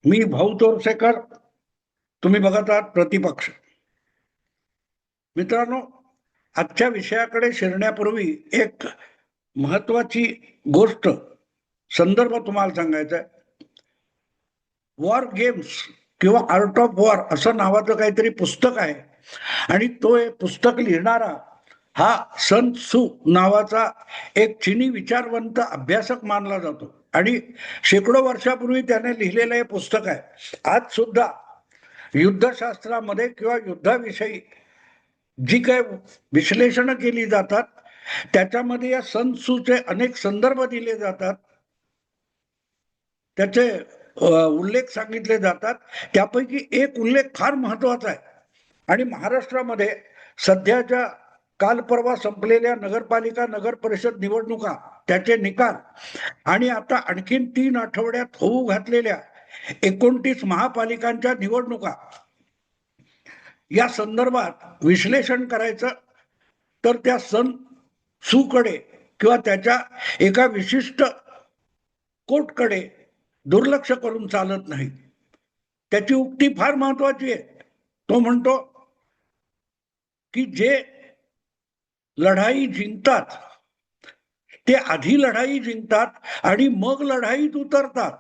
मी भाऊ तोरसेकर. तुम्ही बघत आहात प्रतिपक्ष. मित्रांनो, आजच्या विषयाकडे शिरण्यापूर्वी एक महत्वाची गोष्ट, संदर्भ तुम्हाला सांगायचा आहे. वॉर गेम्स किंवा आर्ट ऑफ वॉर असं नावाचं काहीतरी पुस्तक आहे आणि तो एक पुस्तक लिहिणारा हा सन त्सू नावाचा एक चिनी विचारवंत अभ्यासक मानला जातो आणि शेकडो वर्षापूर्वी त्याने लिहिलेलं हे पुस्तक आहे. आज सुद्धा युद्धशास्त्रामध्ये किंवा युद्धाविषयी जी काय विश्लेषण केली जातात त्याच्यामध्ये या सन त्सूचे अनेक संदर्भ दिले जातात, त्याचे उल्लेख सांगितले जातात. त्यापैकी एक उल्लेख फार महत्वाचा आहे आणि महाराष्ट्रामध्ये सध्याच्या काल परवा संपलेल्या नगरपालिका नगर परिषद निवडणुका, त्याचे निकाल आणि आता आणखीन 3 आठवड्यात होऊ घातलेल्या 29 महापालिकांच्या निवडणुका या संदर्भात विश्लेषण करायचं तर त्या सन त्सूकडे किंवा त्याच्या एका विशिष्ट कोटकडे दुर्लक्ष करून चालत नाही. त्याची उक्ती फार महत्वाची आहे. तो म्हणतो की जे लढाई जिंकतात ते आधी लढाई जिंकतात आणि मग लढाईत उतरतात.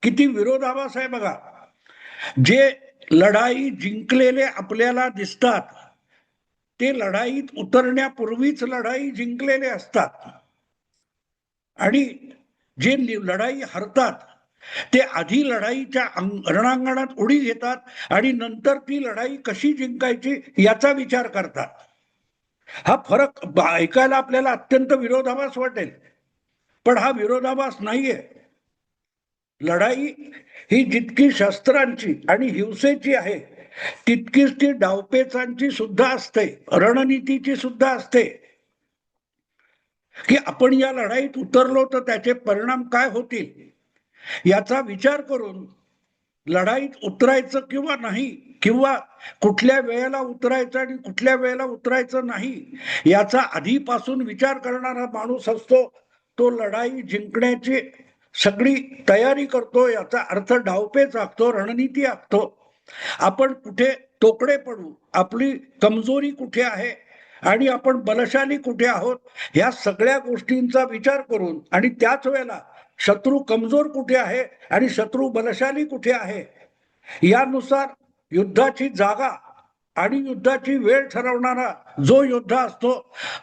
किती विरोधाभास आहे बघा. जे लढाई जिंकलेले आपल्याला दिसतात ते लढाईत उतरण्यापूर्वीच लढाई जिंकलेले असतात आणि जे लढाई हरतात ते आधी लढाईच्या रणांगणात उडी घेतात आणि नंतर ती लढाई कशी जिंकायची याचा विचार करतात. हा फरक ऐकायला आपल्याला अत्यंत विरोधाभास वाटेल, पण हा विरोधाभास नाहीये. लढाई ही जितकी शस्त्रांची आणि हिंसेची आहे तितकीच ती डावपेचांची सुद्धा असते, रणनीतीची सुद्धा असते. की आपण या लढाईत उतरलो तर त्याचे परिणाम काय होतील याचा विचार करून लढाईत उतरायचं किंवा नाही, किंवा कुठल्या वेळेला उतरायचं आणि कुठल्या वेळेला उतरायचं नाही याचा आधीपासून विचार करणारा माणूस असतो तो लढाई जिंकण्याची सगळी तयारी करतो. याचा अर्थ डावपेच आखतो, रणनीती आखतो. आपण कुठे तोकडे पडू, आपली कमजोरी कुठे आहे आणि आपण बलशाली कुठे आहोत ह्या सगळ्या गोष्टींचा विचार करून आणि त्याच वेळेला शत्रू कमजोर कुठे आहे आणि शत्रू बलशाली कुठे आहे यानुसार युद्धाची जागा आणि युद्धाची वेळ ठरवणारा जो योद्धा असतो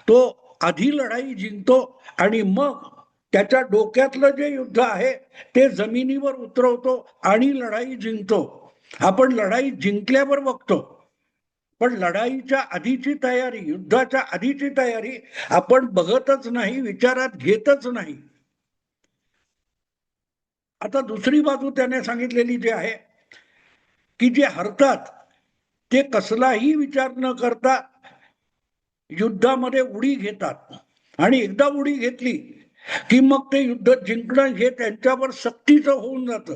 तो आधी लढाई जिंकतो आणि मग त्याच्या डोक्यातलं जे युद्ध आहे ते जमिनीवर उतरवतो आणि लढाई जिंकतो. आपण लढाई जिंकल्यावर बघतो, पण लढाईच्या आधीची तयारी, युद्धाच्या आधीची तयारी आपण बघतच नाही, विचारात घेतच नाही. आता दुसरी बाजू त्याने सांगितलेली जी आहे की जे हरतात ते कसलाही विचार न करता युद्धामध्ये उडी घेतात आणि एकदा उडी घेतली की मग ते युद्ध जिंकणं हे त्यांच्यावर सक्तीचं होऊन जातं.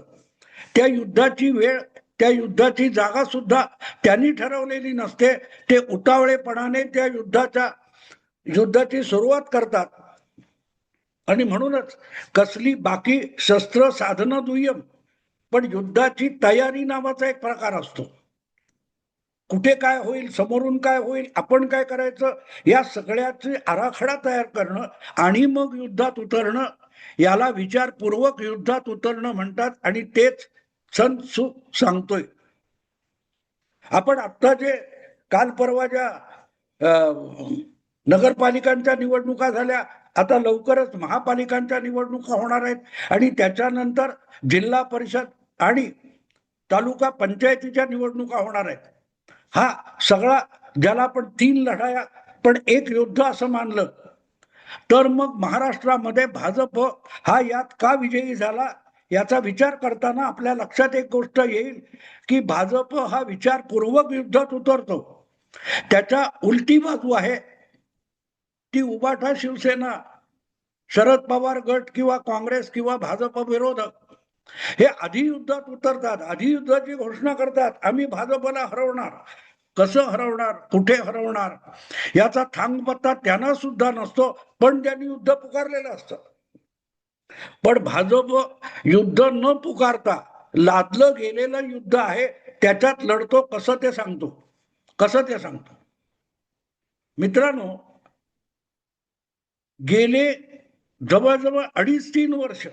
त्या युद्धाची वेळ, त्या युद्धाची जागा सुद्धा त्यांनी ठरवलेली नसते. ते उतावळेपणाने त्या युद्धाची सुरुवात करतात आणि म्हणूनच कसली बाकी शस्त्र साधनं दुय्यम, पण युद्धाची तयारी नावाचा एक प्रकार असतो. कुठे काय होईल, समोरून काय होईल, आपण काय करायचं या सगळ्याचे आराखडा तयार करणं आणि मग युद्धात उतरणं याला विचारपूर्वक युद्धात उतरणं म्हणतात आणि तेच सन त्सू सांगतोय. आपण आता जे काल परवा ज्या नगरपालिकांच्या निवडणुका झाल्या, आता लवकरच महापालिकांच्या निवडणुका होणार आहेत आणि त्याच्यानंतर जिल्हा परिषद आणि तालुका पंचायतीच्या निवडणुका होणार आहेत. हा सगळा ज्याला आपण 3 लढाया पण एक युद्ध असं मानलं तर मग महाराष्ट्रामध्ये भाजप हा यात का विजयी झाला याचा विचार करताना आपल्या लक्षात एक गोष्ट येईल की भाजप हा विचारपूर्वक युद्धात उतरतो. त्याच्या उलटी बाजू आहे ती उबाठा शिवसेना, शरद पवार गट किंवा काँग्रेस किंवा भाजप विरोधक हे आधी युद्धात उतरतात, आधी युद्धाची घोषणा करतात, आम्ही भाजपला हरवणार. कसं हरवणार, कुठे हरवणार याचा थांगपत्ता त्यांना सुद्धा नसतो, पण त्यांनी युद्ध पुकारलेलं असतं. पण भाजप युद्ध न पुकारता लादलं गेलेलं युद्ध आहे, त्याच्यात लढतो. कसं ते सांगतो मित्रांनो. गेले जवळजवळ 2.5-3 वर्ष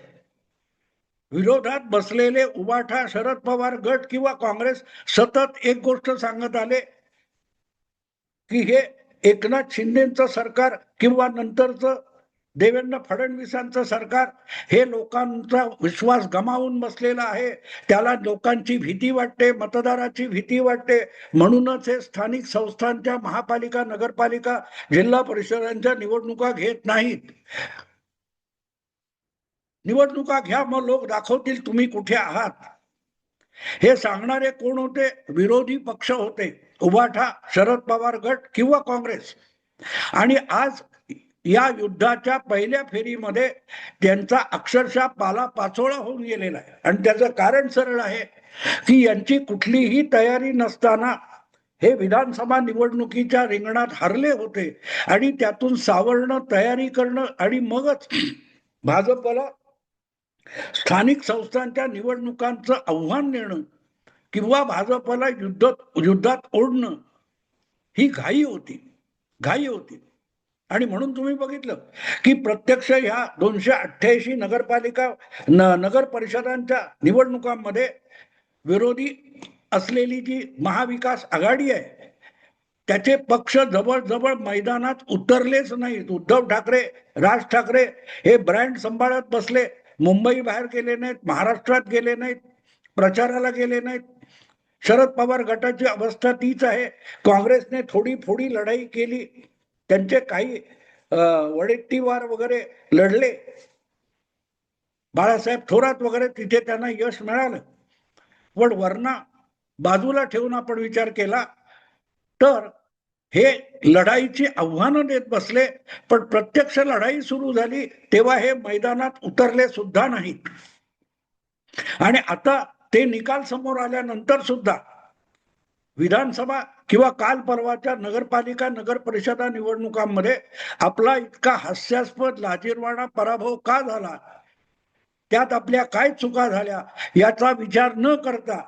विरोधात बसलेले उबाठा, शरद पवार गट किंवा काँग्रेस सतत एक गोष्ट सांगत आले की हे एकनाथ शिंदेचं सरकार किंवा नंतरचं देवेंद्र फडणवीसांचं सरकार हे लोकांचा विश्वास गमावून बसलेला आहे. त्याला लोकांची भीती वाटते, मतदाराची भीती वाटते. म्हणूनच हे स्थानिक संस्थांच्या महापालिका, नगरपालिका, जिल्हा परिषदांच्या निवडणुका घेत नाहीत. निवडणुका घ्या, मग लोक दाखवतील तुम्ही कुठे आहात. हे सांगणारे कोण होते? विरोधी पक्ष होते, उबाठा, शरद पवार गट किंवा काँग्रेस. आणि आज या युद्धाच्या पहिल्या फेरीमध्ये त्यांचा अक्षरशः पालापाचोळा होऊन गेलेला आहे. आणि त्याचं कारण सरळ आहे की यांची कुठलीही तयारी नसताना हे विधानसभा निवडणुकीच्या रिंगणात हरले होते आणि त्यातून सावरणं, तयारी करणं आणि मगच भाजपला स्थानिक संस्थांच्या निवडणुकांचं आव्हान देणं किंवा भाजपला युद्धात ओढणं ही घाई होती. आणि म्हणून तुम्ही बघितलं की प्रत्यक्ष ह्या 288 नगर परिषदांच्या निवडणुकांमध्ये विरोधी असलेली जी महाविकास आघाडी आहे त्याचे पक्ष जवळजवळ मैदानात उतरलेच नाहीत. उद्धव ठाकरे, राज ठाकरे हे ब्रँड सांभाळत बसले. मुंबई बाहेर गेले नाहीत, महाराष्ट्रात गेले नाहीत, प्रचाराला गेले नाहीत. शरद पवार गटाची अवस्था तीच आहे. काँग्रेसने थोडी लढाई केली, त्यांचे काही वडेट्टीवार वगैरे लढले, बाळासाहेब थोरात वगैरे, तिथे त्यांना यश मिळालं. पण वरना बाजूला ठेवून आपण विचार केला तर हे लढाईची आव्हानं देत बसले. पण प्रत्यक्ष लढाई सुरू झाली तेव्हा हे मैदानात उतरले सुद्धा नाहीत. आणि आता ते निकाल समोर आल्यानंतर सुद्धा विधानसभा किंवा काल परवाच्या नगरपालिका, नगर परिषदा निवडणुकांमध्ये आपला इतका हास्यास्पद, लाजिरवाणा पराभव का झाला, त्यात आपल्या काय चुका झाल्या याचा विचार न करता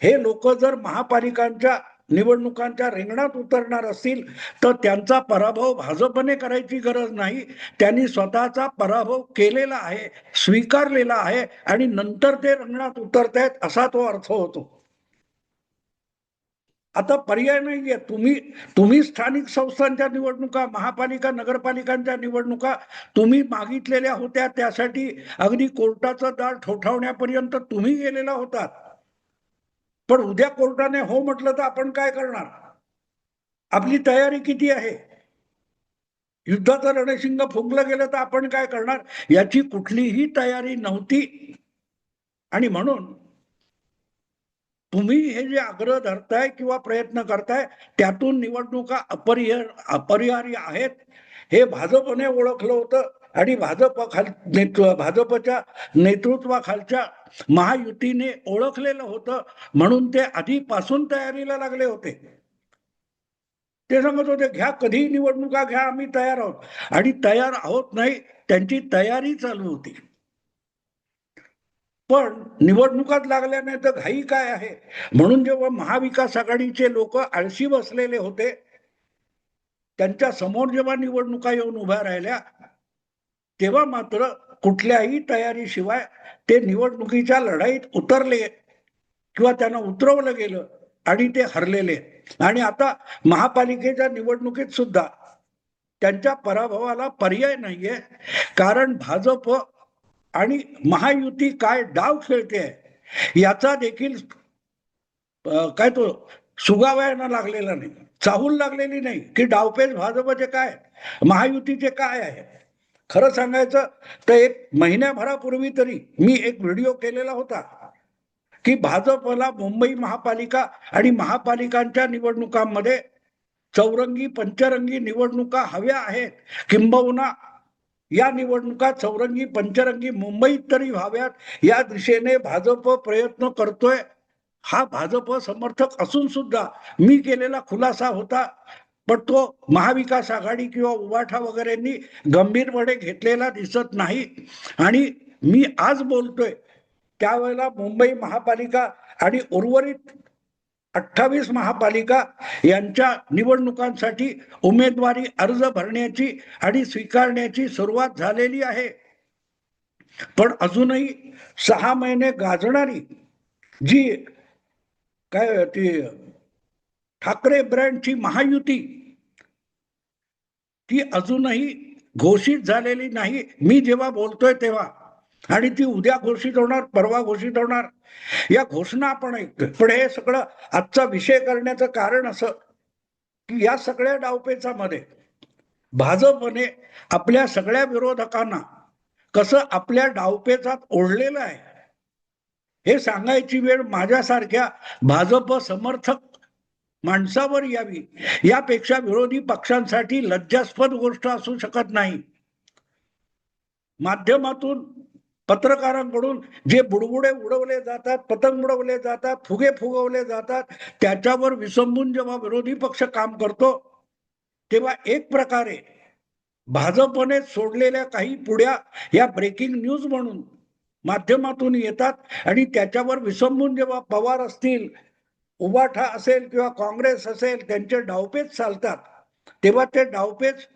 हे लोक जर महापालिकांच्या निवडणुकांच्या रिंगणात उतरणार असतील तर त्यांचा पराभव भाजपने करायची गरज नाही. त्यांनी स्वतःचा पराभव केलेला आहे, स्वीकारलेला आहे आणि नंतर ते रिंगणात उतरतायत असा तो अर्थ होतो. आता पर्याय नाहीये. तुम्ही स्थानिक संस्थांच्या निवडणुका, महापालिका, नगरपालिकांच्या निवडणुका तुम्ही मागितलेल्या होत्या, त्यासाठी अगदी कोर्टाचं दार ठोठावण्यापर्यंत तुम्ही गेलेला होतात. पण उद्या कोर्टाने हो म्हटलं तर आपण काय करणार? आपली तयारी किती आहे? युद्धाचं रणशिंग फुंकलं गेलं तर आपण काय करणार? याची कुठलीही तयारी नव्हती. आणि म्हणून तुम्ही हे जे आग्रह धरताय किंवा प्रयत्न करताय त्यातून निवडणुका अपरिहार्य आहेत हे भाजपने ओळखलं होतं. आणि भाजपच्या नेतृत्वाखालच्या महायुतीने ओळखलेलं होतं. म्हणून ते आधीपासून तयारीला लागले होते. ते सांगत होते घ्या, कधीही निवडणुका घ्या, आम्ही तयार आहोत. आणि तयार आहोत नाही, त्यांची तयारी चालू होती. पण निवडणुकात लागल्याने तर घाई काय आहे. म्हणून जेव्हा महाविकास आघाडीचे लोक आळशी बसलेले होते त्यांच्या समोर जेव्हा निवडणुका येऊन उभ्या राहिल्या तेव्हा मात्र कुठल्याही तयारीशिवाय ते निवडणुकीच्या लढाईत उतरले किंवा त्यांना उतरवलं गेलं आणि ते हरलेले. आणि आता महापालिकेच्या निवडणुकीत सुद्धा त्यांच्या पराभवाला पर्याय नाहीये. कारण भाजप आणि महायुती काय डाव खेळते याचा देखील काय तो सुगाव्यानं लागलेला नाही, चाहूल लागलेली नाही की डावपेच भाजपचे काय, महायुतीचे काय आहे. खरं सांगायचं तर 1 महिन्याभरापूर्वी तरी मी एक व्हिडिओ केलेला होता की भाजपला मुंबई महापालिका आणि महापालिकांच्या निवडणुकांमध्ये चौरंगी पंचरंगी निवडणुका हव्या आहेत. किंबहुना या निवडणुका चौरंगी पंचरंगी मुंबईत तरी व्हाव्यात या दिशेने भाजप प्रयत्न करतोय. हा भाजप समर्थक असून सुद्धा मी केलेला खुलासा होता, पण तो महाविकास आघाडी किंवा उबाठा वगैरेंनी गंभीरपणे घेतलेला दिसत नाही. आणि मी आज बोलतोय त्यावेळेला मुंबई महापालिका आणि उर्वरित 28 महापालिका यांच्या निवडणुकांसाठी उमेदवारी अर्ज भरण्याची आणि स्वीकारण्याची सुरुवात झालेली आहे. पण अजूनही 6 महिने गाजणारी जी काय ती ठाकरे ब्रँडची महायुती ती अजूनही घोषित झालेली नाही. मी जेव्हा बोलतोय तेव्हा, आणि ती उद्या घोषित होणार, परवा घोषित होणार, या घोषणा आपण ऐकतोय. पण हे सगळं आजचा विषय करण्याचं कारण असं की या सगळ्या डावपेचामध्ये भाजपने आपल्या सगळ्या विरोधकांना कसं आपल्या डावपेचात ओढलेलं आहे हे सांगायची वेळ माझ्यासारख्या भाजप समर्थक माणसावर यावी. यापेक्षा विरोधी पक्षांसाठी लज्जास्पद गोष्ट असू शकत नाही. माध्यमातून पत्रकारांकडून जे बुडबुडे उडवले जातात, पतंग उडवले जातात, फुगे फुगवले जातात, त्याच्यावर विसंबून जेव्हा विरोधी पक्ष काम करतो तेव्हा एक प्रकारे भाजपने सोडलेल्या काही पुढ्या या ब्रेकिंग न्यूज म्हणून माध्यमातून येतात आणि त्याच्यावर विसंबून जेव्हा पवार असतील, उबाठा असेल किंवा काँग्रेस असेल त्यांचे डावपेच चालतात, तेव्हा ते डावपेच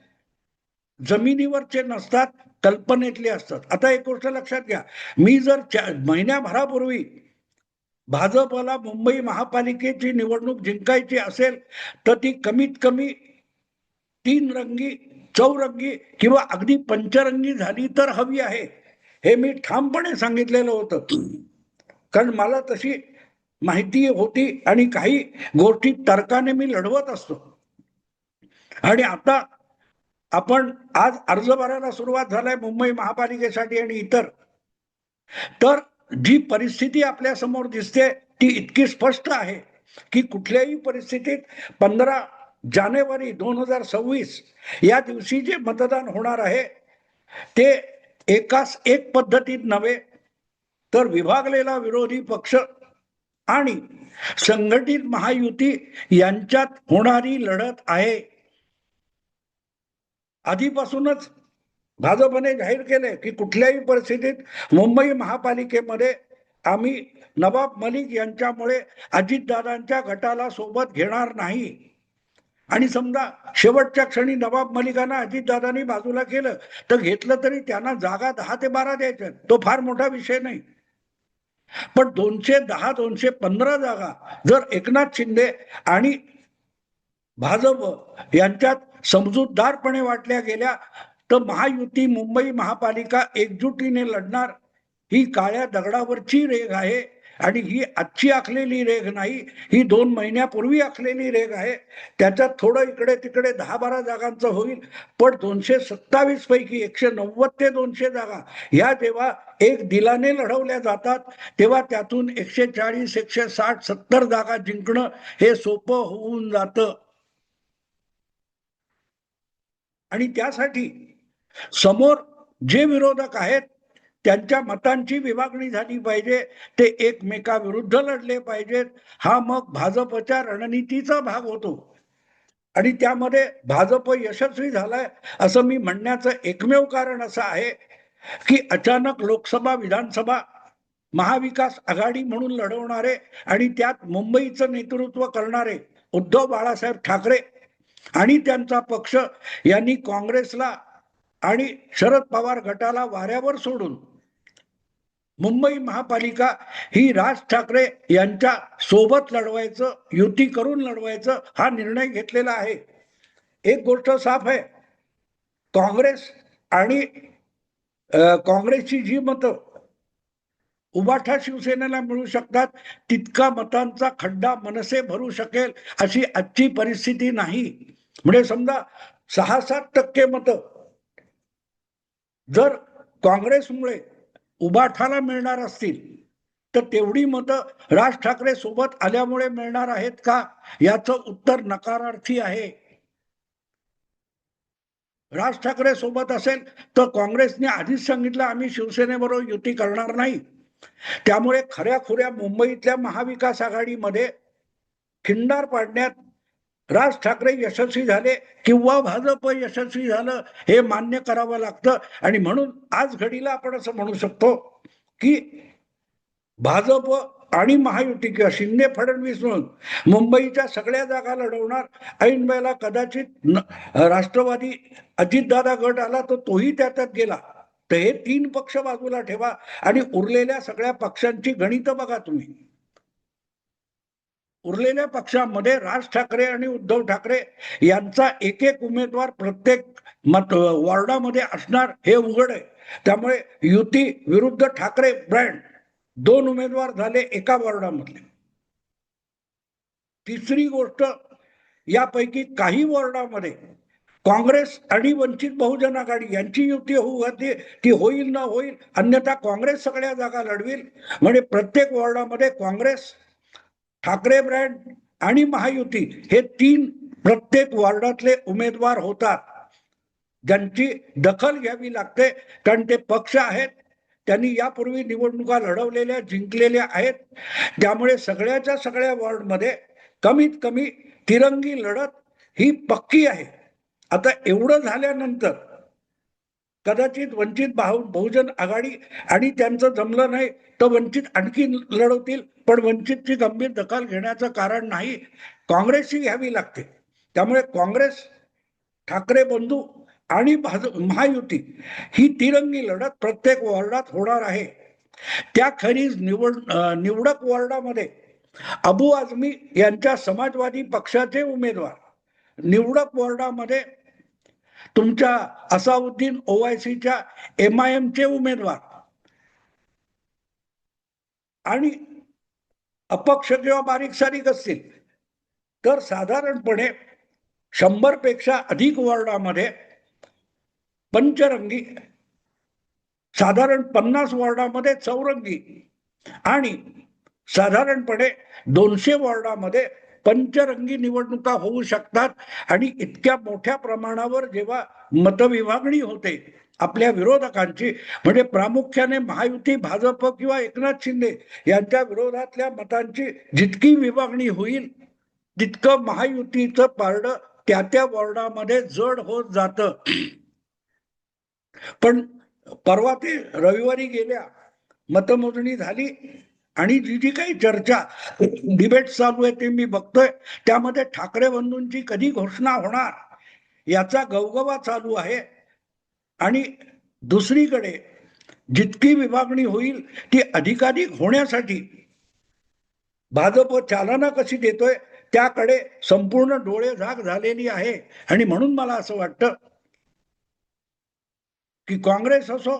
जमिनीवरचे नसतात, कल्पनेतले असतात. आता एक गोष्ट लक्षात घ्या, मी जर महिन्याभरापूर्वी भाजपला मुंबई महापालिकेची निवडणूक जिंकायची असेल तर ती कमीत कमी 3 रंगी, चौरंगी किंवा अगदी पंचरंगी झाली तर हवी आहे, हे मी ठामपणे सांगितलेलं होतं. कारण मला तशी माहिती होती आणि काही गोष्टी तर्काने मी लढवत असतो. आणि आता आपण आज अर्ज भरायला सुरुवात झालाय मुंबई महापालिकेसाठी आणि इतर, तर जी परिस्थिती आपल्या समोर दिसते ती इतकी स्पष्ट आहे की कुठल्याही परिस्थितीत 15 जानेवारी 2026 या दिवशी जे मतदान होणार आहे ते एकाच एक पद्धतीत नव्हे तर विभागलेला विरोधी पक्ष आणि संघटित महायुती यांच्यात होणारी लढत आहे. आधीपासूनच भाजपने जाहीर केले की कुठल्याही परिस्थितीत मुंबई महापालिकेमध्ये आम्ही नवाब मलिक यांच्यामुळे अजितदादांच्या गटाला सोबत घेणार नाही. आणि समजा शेवटच्या क्षणी नवाब मलिकांना अजितदादांनी बाजूला केलं तर घेतलं तरी त्यांना जागा 10 ते 12 द्यायच्या, तो फार मोठा विषय नाही. पण 210 215 जागा जर एकनाथ शिंदे आणि भाजप यांच्यात समजूतदारपणे वाटल्या गेल्या तर महायुती मुंबई महापालिका एकजुटीने लढणार. ही काळ्या दगडावरची रेघ आहे आणि ही आजची आखलेली रेघ नाही, ही 2 महिन्यापूर्वी आखलेली रेघ आहे. त्याच्यात थोडं इकडे तिकडे 10-12 जागांचं होईल, पण 227 पैकी 190 ते 200 जागा ह्या जेव्हा एक दिलाने लढवल्या जातात तेव्हा त्यातून 140 160 70 जागा जिंकणं हे सोपं होऊन जातं. आणि त्यासाठी समोर जे विरोधक आहेत त्यांच्या मतांची विभागणी झाली पाहिजे, ते एकमेकाविरुद्ध लढले पाहिजेत. हा मग भाजपच्या रणनीतीचा भाग होतो आणि त्यामध्ये भाजप यशस्वी झालाय असं मी म्हणण्याचं एकमेव कारण असं आहे की अचानक लोकसभा विधानसभा महाविकास आघाडी म्हणून लढवणारे आणि त्यात मुंबईचं नेतृत्व करणारे उद्धव बाळासाहेब ठाकरे आणि त्यांचा पक्ष यांनी काँग्रेसला आणि शरद पवार गटाला वाऱ्यावर सोडून मुंबई महापालिका ही राज ठाकरे यांच्या सोबत लढवायचं, युती करून लढवायचं हा निर्णय घेतलेला आहे. एक गोष्ट साफ आहे, काँग्रेस आणि काँग्रेसची जी मतं उबाठा शिवसेनेला मिळू शकतात तितका मतांचा खड्डा मनसे भरू शकेल अशी आजची परिस्थिती नाही. म्हणजे समजा 6-7% मतं जर काँग्रेसमुळे उबाठाला मिळणार असतील तर तेवढी मतं राज ठाकरे सोबत आल्यामुळे मिळणार आहेत का, याचं उत्तर नकारार्थी आहे. राज ठाकरे सोबत असेल तर काँग्रेसने आधीच सांगितलं आम्ही शिवसेनेबरोबर युती करणार नाही. त्यामुळे खऱ्या खुऱ्या मुंबईतल्या महाविकास आघाडीमध्ये खिंडार पाडण्यात राज ठाकरे यशस्वी झाले किंवा भाजप यशस्वी झालं हे मान्य करावं लागतं. आणि म्हणून आज घडीला आपण असं म्हणू शकतो की भाजप आणि महायुती किंवा शिंदे फडणवीस म्हणून मुंबईच्या सगळ्या जागा लढवणार. ऐन वेळेला कदाचित राष्ट्रवादी अजितदादा गट आला तर तोही त्याच्यात गेला. तर हे 3 पक्ष बाजूला ठेवा आणि उरलेल्या सगळ्या पक्षांची गणित बघा तुम्ही. उरलेल्या पक्षांमध्ये राज ठाकरे आणि उद्धव ठाकरे यांचा एक एक उमेदवार प्रत्येक वॉर्डामध्ये असणार हे उघड आहे. त्यामुळे युती विरुद्ध ठाकरे ब्रँड 2 उमेदवार झाले एका वॉर्डामधले. तिसरी गोष्ट, यापैकी काही वॉर्डामध्ये काँग्रेस आणि वंचित बहुजन आघाडी यांची युती होऊ घातली, ती होईल न होईल, अन्यथा काँग्रेस सगळ्या जागा लढविल. म्हणजे प्रत्येक वॉर्डामध्ये काँग्रेस, ठाकरे ब्रँड आणि महायुती हे 3 प्रत्येक वॉर्डातले उमेदवार होतात, ज्यांची दखल घ्यावी लागते. कारण ते पक्ष आहेत, त्यांनी यापूर्वी निवडणुका लढवलेल्या, जिंकलेल्या आहेत. त्यामुळे सगळ्याच्या सगळ्या वॉर्डमध्ये कमीत कमी तिरंगी लढत ही पक्की आहे. आता एवढं झाल्यानंतर कदाचित वंचित बहुजन आघाडी आणि त्यांचं जमलं नाही तर वंचित आणखी लढवतील, पण वंचितची गंभीर दखल घेण्याचं कारण नाही, काँग्रेसची घ्यावी लागते. त्यामुळे काँग्रेस, ठाकरे बंधू आणि महायुती ही तिरंगी लढत प्रत्येक वॉर्डात होणार आहे. त्याखेरीज निवडक वॉर्डामध्ये अबू आझमी यांच्या समाजवादी पक्षाचे उमेदवार, निवडक वॉर्डामध्ये तुमच्या असाउद्दीन ओवायसीच्या MIMचे उमेदवार आणि अपक्ष किंवा बारीक सारीक असतील तर साधारणपणे 100 पेक्षा अधिक वॉर्डामध्ये पंचरंगी, साधारण 50 वॉर्डामध्ये चौरंगी आणि साधारणपणे 200 वॉर्डामध्ये पंचरंगी निवडणुका होऊ शकतात. आणि इतक्या मोठ्या प्रमाणावर जेव्हा मतविभागणी होते आपल्या विरोधकांची, म्हणजे प्रामुख्याने महायुती, भाजप किंवा एकनाथ शिंदे यांच्या विरोधातल्या मतांची जितकी विभागणी होईल तितकं महायुतीचं पारडं त्या त्या वॉर्डामध्ये जड होत जातं. पण परवा ते रविवारी गेल्या, मतमोजणी झाली आणि जी जी काही चर्चा, डिबेट चालू आहे ते मी बघतोय, त्यामध्ये ठाकरे बंधूंची कधी घोषणा होणार याचा गवगवा चालू आहे. आणि दुसरीकडे जितकी विभागणी होईल ती अधिकाधिक होण्यासाठी भाजप चालना कशी देतोय त्याकडे संपूर्ण डोळे झाक झालेली आहे. आणि म्हणून मला असं वाटतं की काँग्रेस असो,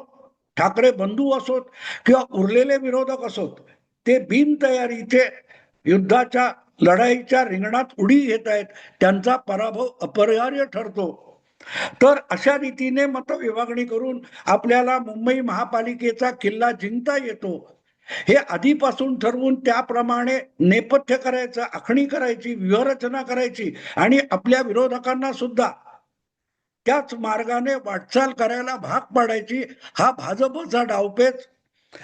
ठाकरे बंधू असोत किंवा उरलेले विरोधक असोत, ते बिनतयारीचे युद्धाच्या लढाईच्या रिंगणात उडी घेत आहेत. त्यांचा पराभव अपरिहार्य ठरतो. तर अशा रीतीने मतविभागणी करून आपल्याला मुंबई महापालिकेचा किल्ला जिंकता येतो, हे आधीपासून ठरवून त्याप्रमाणे नेपथ्य करायचं, आखणी करायची, व्यूहरचना करायची आणि आपल्या विरोधकांना सुद्धा त्याच मार्गाने वाटचाल करायला भाग पाडायची. हा भाजपचा डावपेच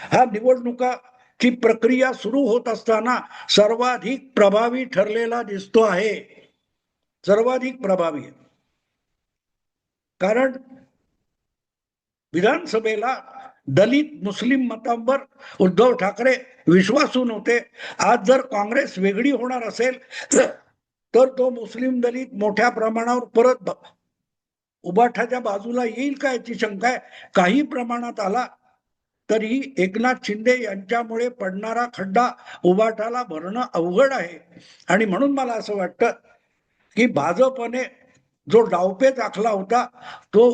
हा निवडणुकाची प्रक्रिया सुरू होत असताना सर्वाधिक प्रभावी ठरलेला दिसतो आहे. सर्वाधिक प्रभावी. कारण विधानसभेला दलित मुस्लिम मतांवर उद्धव ठाकरे विश्वासू नव्हते. आज जर काँग्रेस वेगळी होणार असेल तर तो मुस्लिम दलित मोठ्या प्रमाणावर परत उबाठाच्या बाजूला येईल का याची शंका आहे. काही प्रमाणात आला तरी एकनाथ शिंदे यांच्यामुळे पडणारा खड्डा उबाठाला भरणं अवघड आहे. आणि म्हणून मला असं वाटतं की भाजपने जो डावपेच आखला होता तो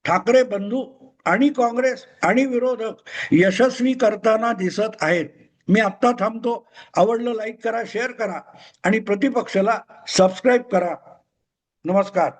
ठाकरे बंधू आणि काँग्रेस आणि विरोधक यशस्वी करताना दिसत आहेत. मी आत्ता थांबतो. आवडलं लाईक करा, शेअर करा आणि प्रतिपक्षाला सबस्क्राईब करा. नमस्कार.